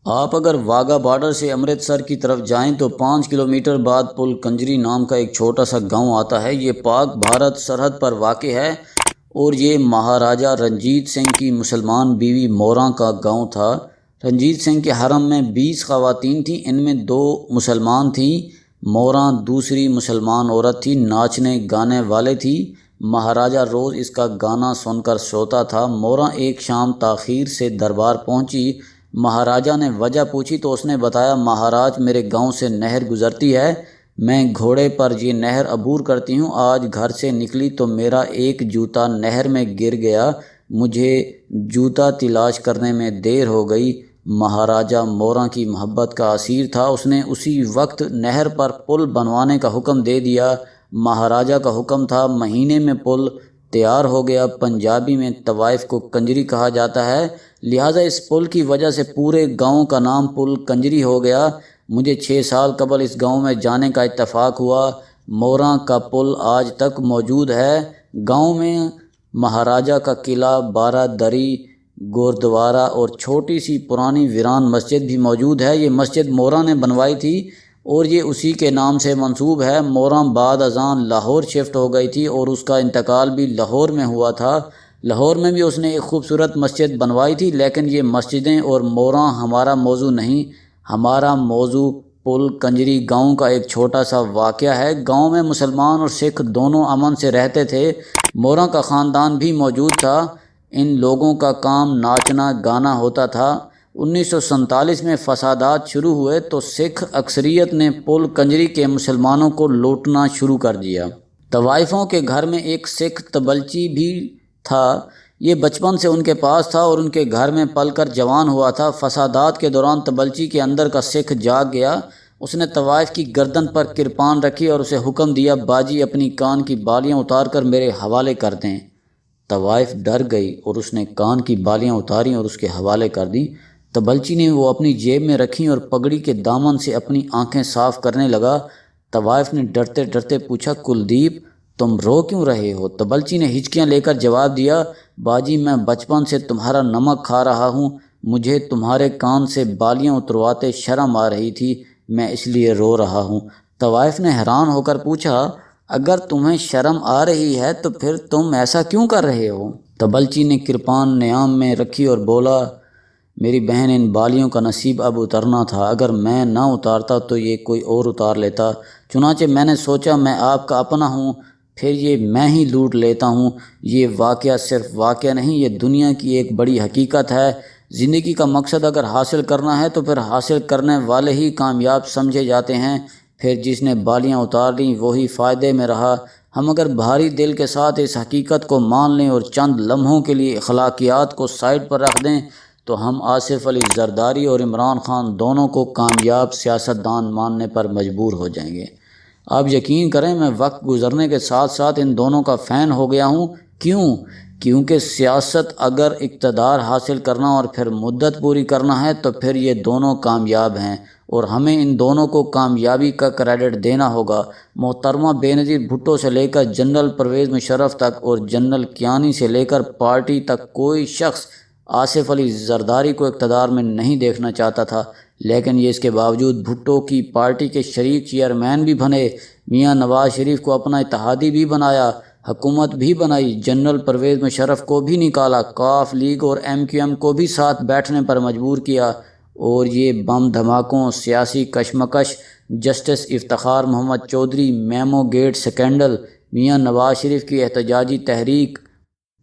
آپ اگر واگا بارڈر سے امرتسر کی طرف جائیں تو 5 کلومیٹر بعد پل کنجری نام کا ایک چھوٹا سا گاؤں آتا ہے۔ یہ پاک بھارت سرحد پر واقع ہے اور یہ مہاراجہ رنجیت سنگھ کی مسلمان بیوی موراں کا گاؤں تھا۔ رنجیت سنگھ کے حرم میں 20 خواتین تھیں، ان میں 2 مسلمان تھیں۔ موراں دوسری مسلمان عورت تھی، ناچنے گانے والے تھی۔ مہاراجہ روز اس کا گانا سن کر سوتا تھا۔ موراں ایک شام تاخیر سے دربار پہنچی۔ مہاراجہ نے وجہ پوچھی تو اس نے بتایا، مہاراج میرے گاؤں سے نہر گزرتی ہے، میں گھوڑے پر یہ نہر عبور کرتی ہوں۔ آج گھر سے نکلی تو میرا ایک جوتا نہر میں گر گیا، مجھے جوتا تلاش کرنے میں دیر ہو گئی۔ مہاراجہ موراں کی محبت کا اسیر تھا، اس نے اسی وقت نہر پر پل بنوانے کا حکم دے دیا۔ مہاراجہ کا حکم تھا، مہینے میں پل تیار ہو گیا۔ پنجابی میں طوائف کو کنجری کہا جاتا ہے، لہٰذا اس پل کی وجہ سے پورے گاؤں کا نام پل کنجری ہو گیا۔ مجھے 6 سال قبل اس گاؤں میں جانے کا اتفاق ہوا۔ موراں کا پل آج تک موجود ہے۔ گاؤں میں مہاراجہ کا قلعہ، بارہ دری، گوردوارہ اور چھوٹی سی پرانی ویران مسجد بھی موجود ہے۔ یہ مسجد موراں نے بنوائی تھی اور یہ اسی کے نام سے منسوب ہے۔ موراں بعد ازاں لاہور شفٹ ہو گئی تھی اور اس کا انتقال بھی لاہور میں ہوا تھا۔ لاہور میں بھی اس نے ایک خوبصورت مسجد بنوائی تھی، لیکن یہ مسجدیں اور موراں ہمارا موضوع نہیں۔ ہمارا موضوع پل کنجری گاؤں کا ایک چھوٹا سا واقعہ ہے۔ گاؤں میں مسلمان اور سکھ دونوں امن سے رہتے تھے۔ موراں کا خاندان بھی موجود تھا۔ ان لوگوں کا کام ناچنا گانا ہوتا تھا۔ 1947 میں فسادات شروع ہوئے تو سکھ اکثریت نے پل کنجری کے مسلمانوں کو لوٹنا شروع کر دیا۔ طوائفوں کے گھر میں ایک سکھ تبلچی بھی تھا، یہ بچپن سے ان کے پاس تھا اور ان کے گھر میں پل کر جوان ہوا تھا۔ فسادات کے دوران تبلچی کے اندر کا سکھ جاگ گیا، اس نے طوائف کی گردن پر کرپان رکھی اور اسے حکم دیا، باجی اپنی کان کی بالیاں اتار کر میرے حوالے کر دیں۔ طوائف ڈر گئی اور اس نے کان کی بالیاں اتاریں اور اس کے حوالے کر دیں۔ تبلچی نے وہ اپنی جیب میں رکھیں اور پگڑی کے دامن سے اپنی آنکھیں صاف کرنے لگا۔ طوائف نے ڈرتے ڈرتے پوچھا، کلدیپ تم رو کیوں رہے ہو؟ تبلچی نے ہچکیاں لے کر جواب دیا، باجی میں بچپن سے تمہارا نمک کھا رہا ہوں، مجھے تمہارے کان سے بالیاں اترواتے شرم آ رہی تھی، میں اس لیے رو رہا ہوں۔ طوائف نے حیران ہو کر پوچھا، اگر تمہیں شرم آ رہی ہے تو پھر تم ایسا کیوں کر رہے ہو؟ تبلچی نے کرپان نیام میں رکھی اور بولا، میری بہن ان بالیوں کا نصیب اب اترنا تھا، اگر میں نہ اتارتا تو یہ کوئی اور اتار لیتا، چنانچہ میں نے سوچا میں آپ کا اپنا ہوں، پھر یہ میں ہی لوٹ لیتا ہوں۔ یہ واقعہ صرف واقعہ نہیں، یہ دنیا کی ایک بڑی حقیقت ہے۔ زندگی کا مقصد اگر حاصل کرنا ہے تو پھر حاصل کرنے والے ہی کامیاب سمجھے جاتے ہیں، پھر جس نے بالیاں اتار لیں وہی فائدے میں رہا۔ ہم اگر بھاری دل کے ساتھ اس حقیقت کو مان لیں اور چند لمحوں کے لیے اخلاقیات کو سائڈ پر رکھ دیں تو ہم آصف علی زرداری اور عمران خان دونوں کو کامیاب سیاستدان ماننے پر مجبور ہو جائیں گے۔ آپ یقین کریں میں وقت گزرنے کے ساتھ ساتھ ان دونوں کا فین ہو گیا ہوں۔ کیونکہ سیاست اگر اقتدار حاصل کرنا اور پھر مدت پوری کرنا ہے تو پھر یہ دونوں کامیاب ہیں اور ہمیں ان دونوں کو کامیابی کا کریڈٹ دینا ہوگا۔ محترمہ بینظیر بھٹو سے لے کر جنرل پرویز مشرف تک اور جنرل کیانی سے لے کر پارٹی تک کوئی شخص آصف علی زرداری کو اقتدار میں نہیں دیکھنا چاہتا تھا، لیکن یہ اس کے باوجود بھٹو کی پارٹی کے شریک چیئرمین بھی بنے، میاں نواز شریف کو اپنا اتحادی بھی بنایا، حکومت بھی بنائی، جنرل پرویز مشرف کو بھی نکالا، ق لیگ اور MQM کو بھی ساتھ بیٹھنے پر مجبور کیا، اور یہ بم دھماکوں، سیاسی کشمکش، justice Iftikhar Muhammad Chaudhry, memo get scandal, Mian Nawaz Sharif کی احتجاجی تحریک،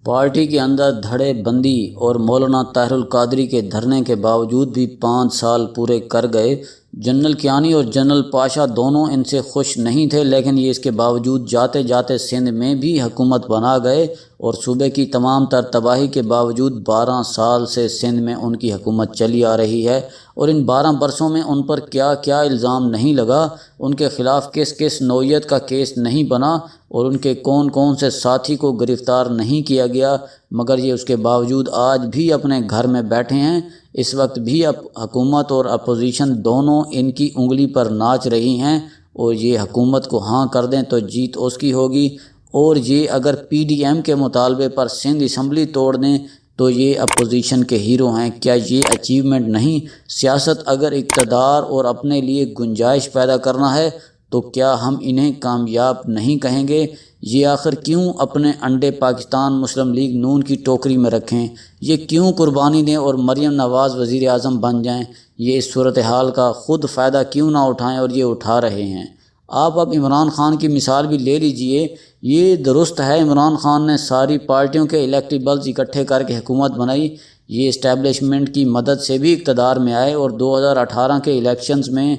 پارٹی کے اندر دھڑے بندی اور مولانا طاہر القادری کے دھرنے کے باوجود بھی 5 سال پورے کر گئے۔ جنرل کیانی اور جنرل پاشا دونوں ان سے خوش نہیں تھے، لیکن یہ اس کے باوجود جاتے جاتے سندھ میں بھی حکومت بنا گئے اور صوبے کی تمام تر تباہی کے باوجود 12 سال سے سندھ میں ان کی حکومت چلی آ رہی ہے، اور ان 12 برسوں میں ان پر کیا کیا الزام نہیں لگا، ان کے خلاف کس کس نوعیت کا کیس نہیں بنا اور ان کے کون کون سے ساتھی کو گرفتار نہیں کیا گیا، مگر یہ اس کے باوجود آج بھی اپنے گھر میں بیٹھے ہیں۔ اس وقت بھی حکومت اور اپوزیشن دونوں ان کی انگلی پر ناچ رہی ہیں، اور یہ حکومت کو ہاں کر دیں تو جیت اس کی ہوگی، اور یہ اگر PDM کے مطالبے پر سندھ اسمبلی توڑ دیں تو یہ اپوزیشن کے ہیرو ہیں۔ کیا یہ اچیومنٹ نہیں؟ سیاست اگر اقتدار اور اپنے لیے گنجائش پیدا کرنا ہے تو کیا ہم انہیں کامیاب نہیں کہیں گے؟ یہ آخر کیوں اپنے انڈے پاکستان مسلم لیگ نون کی ٹوکری میں رکھیں؟ یہ کیوں قربانی دیں اور مریم نواز وزیر اعظم بن جائیں؟ یہ اس صورتحال کا خود فائدہ کیوں نہ اٹھائیں؟ اور یہ اٹھا رہے ہیں۔ آپ اب عمران خان کی مثال بھی لے لیجئے۔ یہ درست ہے عمران خان نے ساری پارٹیوں کے الیکٹیبلز اکٹھے کر کے حکومت بنائی، یہ اسٹیبلشمنٹ کی مدد سے بھی اقتدار میں آئے اور 2018 کے الیکشنز میں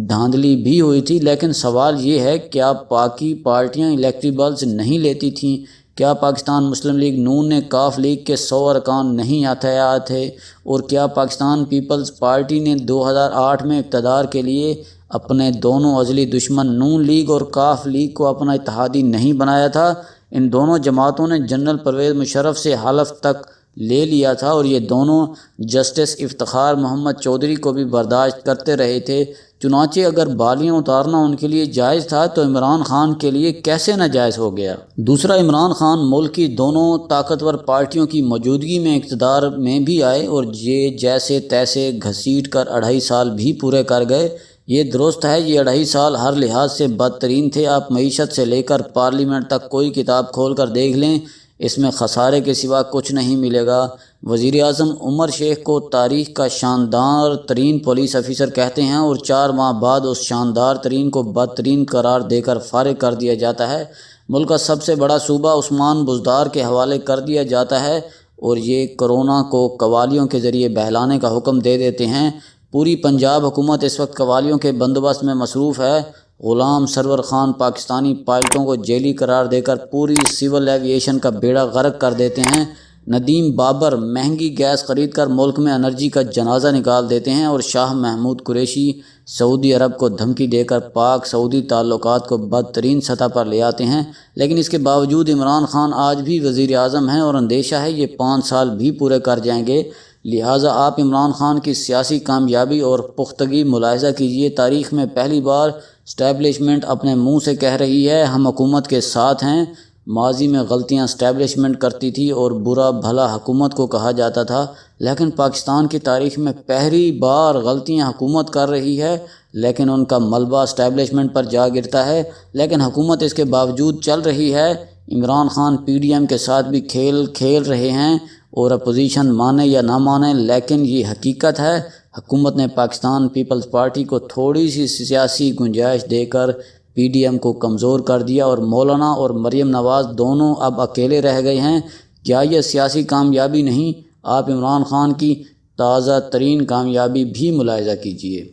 دھاندلی بھی ہوئی تھی، لیکن سوال یہ ہے کیا باقی پارٹیاں الیکٹیبلز نہیں لیتی تھیں؟ کیا پاکستان مسلم لیگ نون نے کاف لیگ کے 100 ارکان نہیں ہتھیائے تھے؟ اور کیا پاکستان پیپلز پارٹی نے 2008 میں اقتدار کے لیے اپنے دونوں ازلی دشمن نون لیگ اور کاف لیگ کو اپنا اتحادی نہیں بنایا تھا؟ ان دونوں جماعتوں نے جنرل پرویز مشرف سے حلف تک لے لیا تھا اور یہ دونوں جسٹس افتخار محمد چودھری کو بھی برداشت کرتے رہے تھے۔ چنانچہ اگر بالیاں اتارنا ان کے لیے جائز تھا تو عمران خان کے لیے کیسے ناجائز ہو گیا؟ دوسرا، عمران خان ملک کی دونوں طاقتور پارٹیوں کی موجودگی میں اقتدار میں بھی آئے اور یہ جیسے تیسے گھسیٹ کر 2.5 سال بھی پورے کر گئے۔ یہ درست ہے یہ 2.5 سال ہر لحاظ سے بدترین تھے۔ آپ معیشت سے لے کر پارلیمنٹ تک کوئی کتاب کھول کر دیکھ لیں، اس میں خسارے کے سوا کچھ نہیں ملے گا۔ وزیر اعظم عمر شیخ کو تاریخ کا شاندار ترین پولیس افیسر کہتے ہیں اور 4 ماہ بعد اس شاندار ترین کو بدترین قرار دے کر فارغ کر دیا جاتا ہے۔ ملک کا سب سے بڑا صوبہ عثمان بزدار کے حوالے کر دیا جاتا ہے اور یہ کرونا کو قوالیوں کے ذریعے بہلانے کا حکم دے دیتے ہیں۔ پوری پنجاب حکومت اس وقت قوالیوں کے بندوبست میں مصروف ہے۔ غلام سرور خان پاکستانی پائلٹوں کو جیلی قرار دے کر پوری سول ایویشن کا بیڑا غرق کر دیتے ہیں۔ ندیم بابر مہنگی گیس خرید کر ملک میں انرجی کا جنازہ نکال دیتے ہیں اور شاہ محمود قریشی سعودی عرب کو دھمکی دے کر پاک سعودی تعلقات کو بدترین سطح پر لے آتے ہیں۔ لیکن اس کے باوجود عمران خان آج بھی وزیر اعظم ہیں اور اندیشہ ہے یہ 5 سال بھی پورے کر جائیں گے۔ لہٰذا آپ عمران خان کی سیاسی کامیابی اور پختگی ملاحظہ کیجئے۔ تاریخ میں پہلی بار اسٹیبلشمنٹ اپنے منہ سے کہہ رہی ہے ہم حکومت کے ساتھ ہیں۔ ماضی میں غلطیاں اسٹیبلشمنٹ کرتی تھی اور برا بھلا حکومت کو کہا جاتا تھا، لیکن پاکستان کی تاریخ میں پہلی بار غلطیاں حکومت کر رہی ہے لیکن ان کا ملبہ اسٹیبلشمنٹ پر جا گرتا ہے، لیکن حکومت اس کے باوجود چل رہی ہے۔ Imran Khan P D M کے ساتھ بھی کھیل رہے ہیں اور اپوزیشن مانے یا نہ مانے، لیکن یہ حقیقت ہے حکومت نے پاکستان پیپلز پارٹی کو تھوڑی سی سیاسی گنجائش دے کر پی ڈی ایم کو کمزور کر دیا اور مولانا اور مریم نواز دونوں اب اکیلے رہ گئے ہیں۔ کیا یہ سیاسی کامیابی نہیں؟ آپ عمران خان کی تازہ ترین کامیابی بھی ملاحظہ کیجئے۔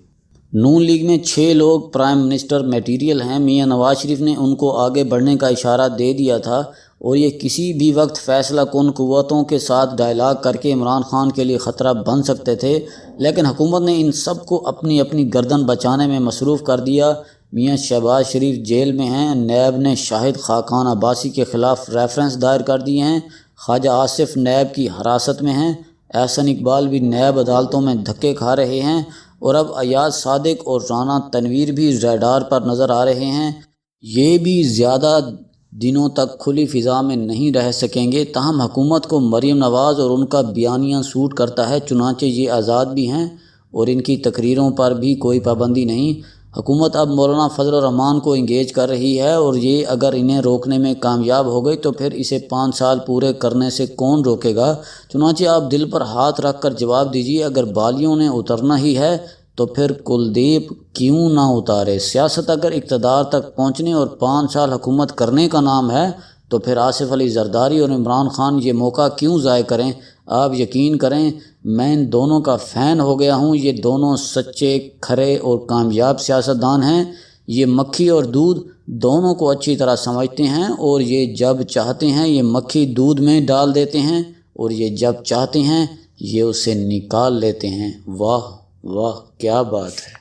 نون لیگ میں 6 لوگ پرائم منسٹر میٹیریل ہیں۔ میاں نواز شریف نے ان کو آگے بڑھنے کا اشارہ دے دیا تھا اور یہ کسی بھی وقت فیصلہ کن قوتوں کے ساتھ ڈائلاگ کر کے عمران خان کے لیے خطرہ بن سکتے تھے، لیکن حکومت نے ان سب کو اپنی گردن بچانے میں مصروف کر دیا۔ میاں شہباز شریف جیل میں ہیں، نیب نے شاہد خاقان عباسی کے خلاف ریفرنس دائر کر دیے ہیں، خواجہ آصف نیب کی حراست میں ہیں، احسن اقبال بھی نیب عدالتوں میں دھکے کھا رہے ہیں اور اب ایاز صادق اور رانا تنویر بھی ریڈار پر نظر آ رہے ہیں۔ یہ بھی زیادہ دنوں تک کھلی فضا میں نہیں رہ سکیں گے، تاہم حکومت کو مریم نواز اور ان کا بیانیہ سوٹ کرتا ہے، چنانچہ یہ آزاد بھی ہیں اور ان کی تقریروں پر بھی کوئی پابندی نہیں۔ حکومت اب مولانا فضل الرحمان کو انگیج کر رہی ہے اور یہ اگر انہیں روکنے میں کامیاب ہو گئی تو پھر اسے 5 سال پورے کرنے سے کون روکے گا؟ چنانچہ آپ دل پر ہاتھ رکھ کر جواب دیجیے، اگر بالیوں نے اترنا ہی ہے تو پھر کلدیپ کیوں نہ اتارے؟ سیاست اگر اقتدار تک پہنچنے اور 5 سال حکومت کرنے کا نام ہے تو پھر آصف علی زرداری اور عمران خان یہ موقع کیوں ضائع کریں؟ آپ یقین کریں میں ان دونوں کا فین ہو گیا ہوں۔ یہ دونوں سچے، کھرے اور کامیاب سیاستدان ہیں۔ یہ مکھی اور دودھ دونوں کو اچھی طرح سمجھتے ہیں اور یہ جب چاہتے ہیں یہ مکھی دودھ میں ڈال دیتے ہیں اور یہ جب چاہتے ہیں یہ اسے نکال لیتے ہیں۔ واہ واہ کیا بات ہے!